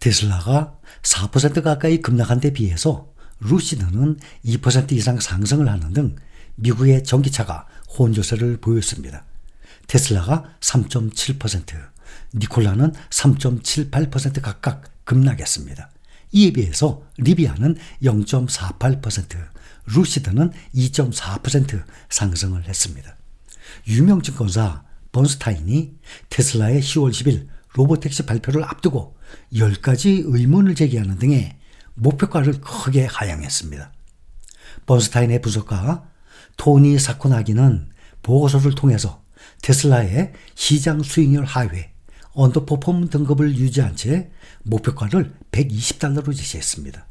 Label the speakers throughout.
Speaker 1: 테슬라가 4% 가까이 급락한 데 비해서 루시드는 2% 이상 상승을 하는 등 미국의 전기차가 혼조세를 보였습니다. 테슬라가 3.7%, 니콜라는 3.78% 각각 급락했습니다. 이에 비해서 리비아는 0.48%, 루시드는 2.4% 상승을 했습니다. 유명 증권사 번스타인이 테슬라의 10월 10일 로보택시 발표를 앞두고 10가지 의문을 제기하는 등의 목표가를 크게 하향했습니다. 번스타인의 분석가 토니 사코나기는 보고서를 통해서 테슬라의 시장 수익률 하회, 언더퍼폼 등급을 유지한 채 목표가를 $120로 제시했습니다.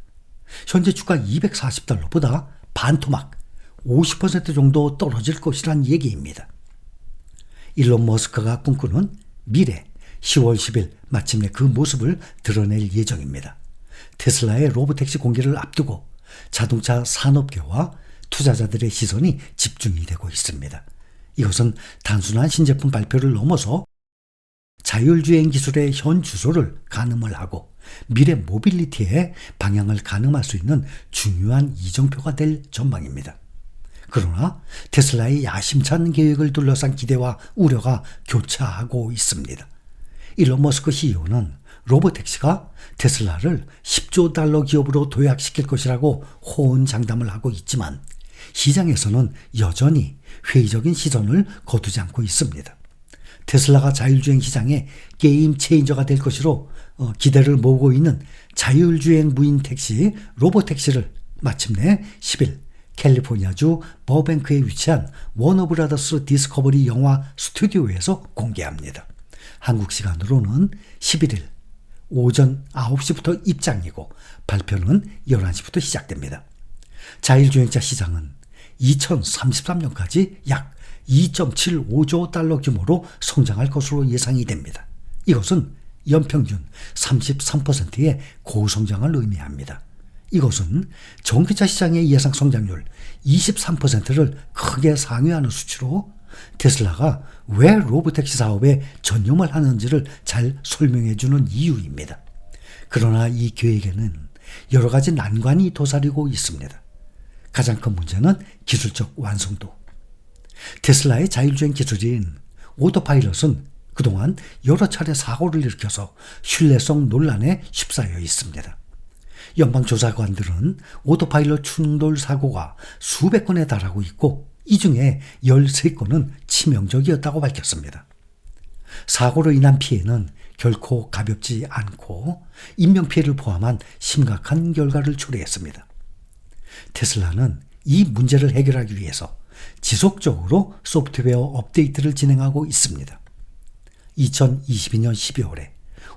Speaker 1: 현재 주가 $240보다 반토막 50% 정도 떨어질 것이란 얘기입니다. 일론 머스크가 꿈꾸는 미래 10월 10일 마침내 그 모습을 드러낼 예정입니다. 테슬라의 로보택시 공개를 앞두고 자동차 산업계와 투자자들의 시선이 집중이 되고 있습니다. 이것은 단순한 신제품 발표를 넘어서 자율주행 기술의 현 주소를 가늠을 하고 미래 모빌리티의 방향을 가늠할 수 있는 중요한 이정표가 될 전망입니다. 그러나 테슬라의 야심찬 계획을 둘러싼 기대와 우려가 교차하고 있습니다. 일론 머스크 CEO는 로보택시가 테슬라를 $10조 기업으로 도약시킬 것이라고 호언장담을 하고 있지만 시장에서는 여전히 회의적인 시선을 거두지 않고 있습니다. 테슬라가 자율주행 시장의 게임 체인저가 될 것으로 기대를 모으고 있는 자율주행 무인 택시 로보택시를 마침내 10일 캘리포니아주 버뱅크에 위치한 워너브라더스 디스커버리 영화 스튜디오에서 공개합니다. 한국 시간으로는 11일 오전 9시부터 입장이고 발표는 11시부터 시작됩니다. 자율주행차 시장은 2033년까지 약 $2.75조 규모로 성장할 것으로 예상이 됩니다. 이것은 연평균 33%의 고성장을 의미합니다. 이것은 전기차 시장의 예상 성장률 23%를 크게 상회하는 수치로 테슬라가 왜 로보택시 사업에 전념을 하는지를 잘 설명해주는 이유입니다. 그러나 이 계획에는 여러 가지 난관이 도사리고 있습니다. 가장 큰 문제는 기술적 완성도. 테슬라의 자율주행 기술인 오토파일럿은 그동안 여러 차례 사고를 일으켜서 신뢰성 논란에 휩싸여 있습니다. 연방조사관들은 오토파일럿 충돌 사고가 수백 건에 달하고 있고 이 중에 13건은 치명적이었다고 밝혔습니다. 사고로 인한 피해는 결코 가볍지 않고 인명피해를 포함한 심각한 결과를 초래했습니다. 테슬라는 이 문제를 해결하기 위해서 지속적으로 소프트웨어 업데이트를 진행하고 있습니다. 2022년 12월에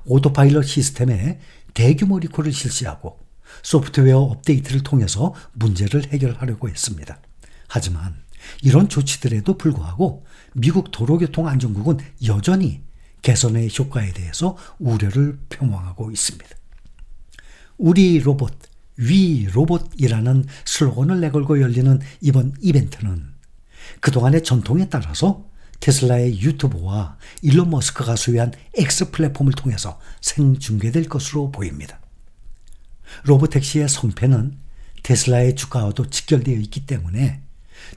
Speaker 1: 오토파일럿 시스템에 대규모 리콜을 실시하고 소프트웨어 업데이트를 통해서 문제를 해결하려고 했습니다. 하지만 이런 조치들에도 불구하고 미국 도로교통안전국은 여전히 개선의 효과에 대해서 우려를 표명하고 있습니다. 우리 로봇, 위 로봇이라는 슬로건을 내걸고 열리는 이번 이벤트는 그동안의 전통에 따라서 테슬라의 유튜브와 일론 머스크가 소유한 X 플랫폼을 통해서 생중계될 것으로 보입니다. 로보택시의 성패는 테슬라의 주가와도 직결되어 있기 때문에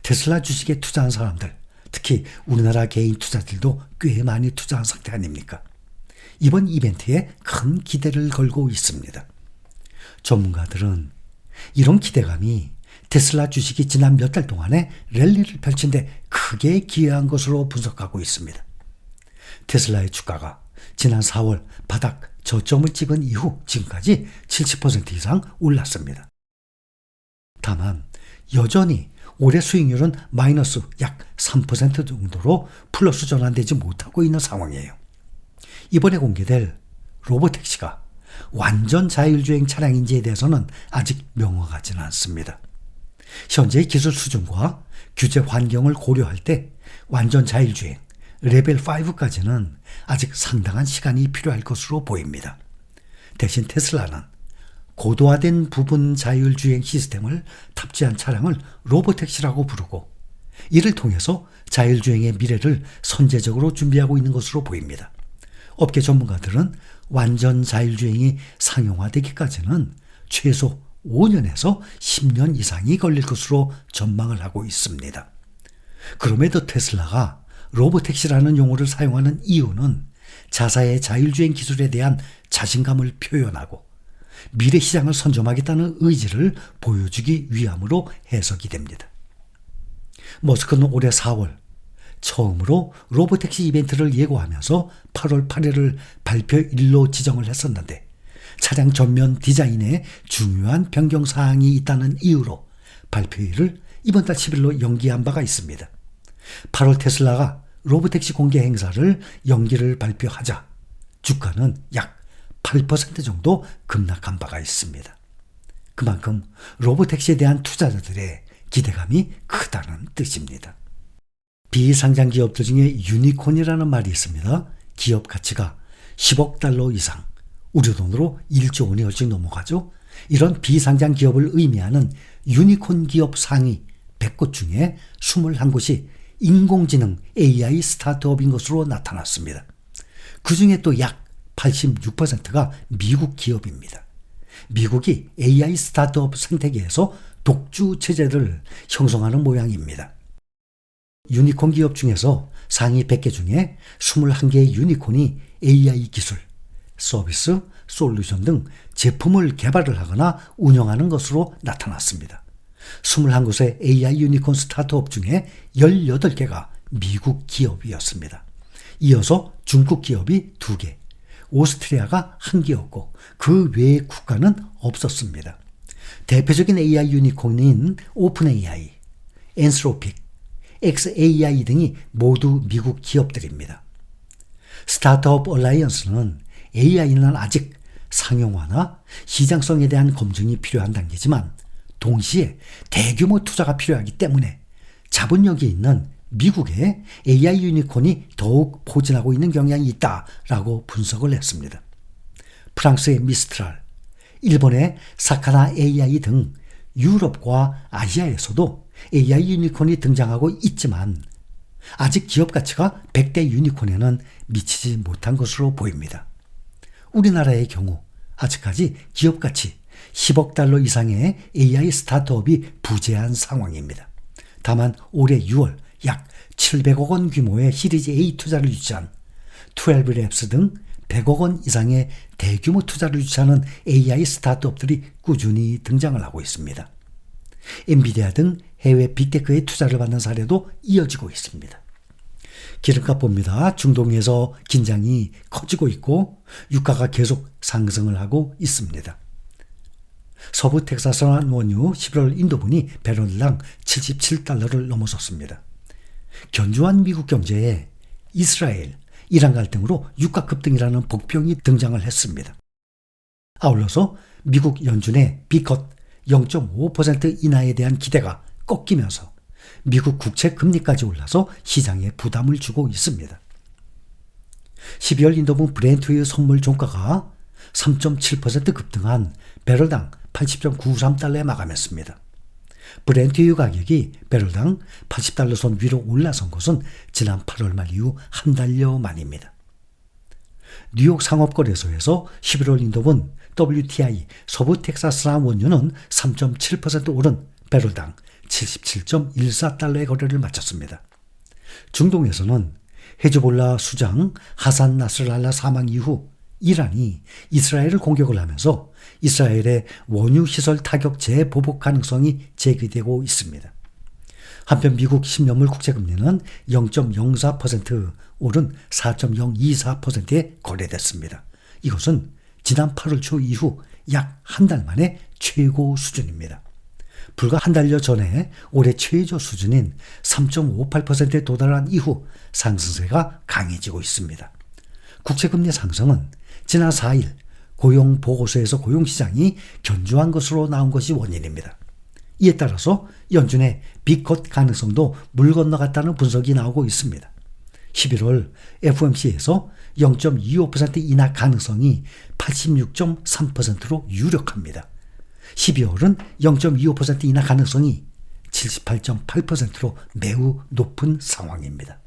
Speaker 1: 테슬라 주식에 투자한 사람들, 특히 우리나라 개인 투자들도 꽤 많이 투자한 상태 아닙니까? 이번 이벤트에 큰 기대를 걸고 있습니다. 전문가들은 이런 기대감이 테슬라 주식이 지난 몇 달 동안에 랠리를 펼친 데 크게 기여한 것으로 분석하고 있습니다. 테슬라의 주가가 지난 4월 바닥 저점을 찍은 이후 지금까지 70% 이상 올랐습니다. 다만 여전히 올해 수익률은 마이너스 약 3% 정도로 플러스 전환되지 못하고 있는 상황이에요. 이번에 공개될 로보택시가 완전 자율주행 차량인지에 대해서는 아직 명확하지는 않습니다. 현재의 기술 수준과 규제 환경을 고려할 때 완전 자율주행 레벨 5까지는 아직 상당한 시간이 필요할 것으로 보입니다. 대신 테슬라는 고도화된 부분 자율주행 시스템을 탑재한 차량을 로보택시라고 부르고 이를 통해서 자율주행의 미래를 선제적으로 준비하고 있는 것으로 보입니다. 업계 전문가들은 완전 자율주행이 상용화되기까지는 최소 5년에서 10년 이상이 걸릴 것으로 전망을 하고 있습니다. 그럼에도 테슬라가 로보택시라는 용어를 사용하는 이유는 자사의 자율주행 기술에 대한 자신감을 표현하고 미래 시장을 선점하겠다는 의지를 보여주기 위함으로 해석이 됩니다. 머스크는 올해 4월 처음으로 로보택시 이벤트를 예고하면서 8월 8일을 발표일로 지정을 했었는데 차량 전면 디자인에 중요한 변경사항이 있다는 이유로 발표일을 이번 달 10일로 연기한 바가 있습니다. 8월 테슬라가 로보택시 공개 행사를 연기를 발표하자 주가는 약 8% 정도 급락한 바가 있습니다. 그만큼 로보택시에 대한 투자자들의 기대감이 크다는 뜻입니다. 비상장 기업들 중에 유니콘이라는 말이 있습니다. 기업 가치가 10억 달러 이상, 우리 돈으로 1조 원이 훨씬 넘어가죠. 이런 비상장 기업을 의미하는 유니콘 기업 상위 100곳 중에 21곳이 인공지능 AI 스타트업인 것으로 나타났습니다. 그 중에 또 약 86%가 미국 기업입니다. 미국이 AI 스타트업 생태계에서 독주 체제를 형성하는 모양입니다. 유니콘 기업 중에서 상위 100개 중에 21개의 유니콘이 AI 기술, 서비스, 솔루션 등 제품을 개발을 하거나 운영하는 것으로 나타났습니다. 21곳의 AI 유니콘 스타트업 중에 18개가 미국 기업이었습니다. 이어서 중국 기업이 2개, 오스트리아가 1개였고 그 외의 국가는 없었습니다. 대표적인 AI 유니콘인 오픈 AI, 엔스로픽, xAI 등이 모두 미국 기업들입니다. 스타트업 얼라이언스는 AI는 아직 상용화나 시장성에 대한 검증이 필요한 단계지만 동시에 대규모 투자가 필요하기 때문에 자본력이 있는 미국의 AI 유니콘이 더욱 포진하고 있는 경향이 있다라고 분석을 했습니다. 프랑스의 미스트랄, 일본의 사카나 AI 등 유럽과 아시아에서도 AI 유니콘이 등장하고 있지만 아직 기업 가치가 100대 유니콘에는 미치지 못한 것으로 보입니다. 우리나라의 경우 아직까지 기업 가치 10억 달러 이상의 AI 스타트업이 부재한 상황입니다. 다만 올해 6월 약 700억 원 규모의 시리즈 A 투자를 유치한 12랩스 등 100억 원 이상의 대규모 투자를 유치하는 AI 스타트업들이 꾸준히 등장을 하고 있습니다. 엔비디아 등 해외 빅테크의 투자를 받는 사례도 이어지고 있습니다. 기름값 봅니다. 중동에서 긴장이 커지고 있고 유가가 계속 상승을 하고 있습니다. 서부 텍사스산 원유 11월 인도분이 배럴당 77달러를 넘어섰습니다. 견조한 미국 경제에 이스라엘, 이란 갈등으로 유가 급등이라는 복병이 등장을 했습니다. 아울러서 미국 연준의 B컷 0.5% 인하에 대한 기대가 꺾이면서 미국 국채 금리까지 올라서 시장에 부담을 주고 있습니다. 12월 인도분 브렌트의 선물 종가가 3.7% 급등한 배럴당 80.93달러에 마감했습니다. 브렌트유 가격이 배럴당 80달러 선 위로 올라선 것은 지난 8월 말 이후 한 달여 만입니다. 뉴욕 상업거래소에서 11월 인도분 WTI 서부 텍사스산 원유는 3.7% 오른 배럴당 77.14달러의 거래를 마쳤습니다. 중동에서는 헤즈볼라 수장 하산 나스랄라 사망 이후 이란이 이스라엘을 공격을 하면서 이스라엘의 원유 시설 타격 재보복 가능성이 제기되고 있습니다. 한편 미국 10년물 국채금리는 0.04% 오른 4.024%에 거래됐습니다. 이것은 지난 8월 초 이후 약 한 달 만에 최고 수준입니다. 불과 한 달여 전에 올해 최저 수준인 3.58%에 도달한 이후 상승세가 강해지고 있습니다. 국채금리 상승은 지난 4일 고용보고서에서 고용시장이 견조한 것으로 나온 것이 원인입니다. 이에 따라서 연준의 B컷 가능성도 물 건너갔다는 분석이 나오고 있습니다. 11월 FOMC에서 0.25% 인하 가능성이 86.3%로 유력합니다. 12월은 0.25% 인하 가능성이 78.8%로 매우 높은 상황입니다.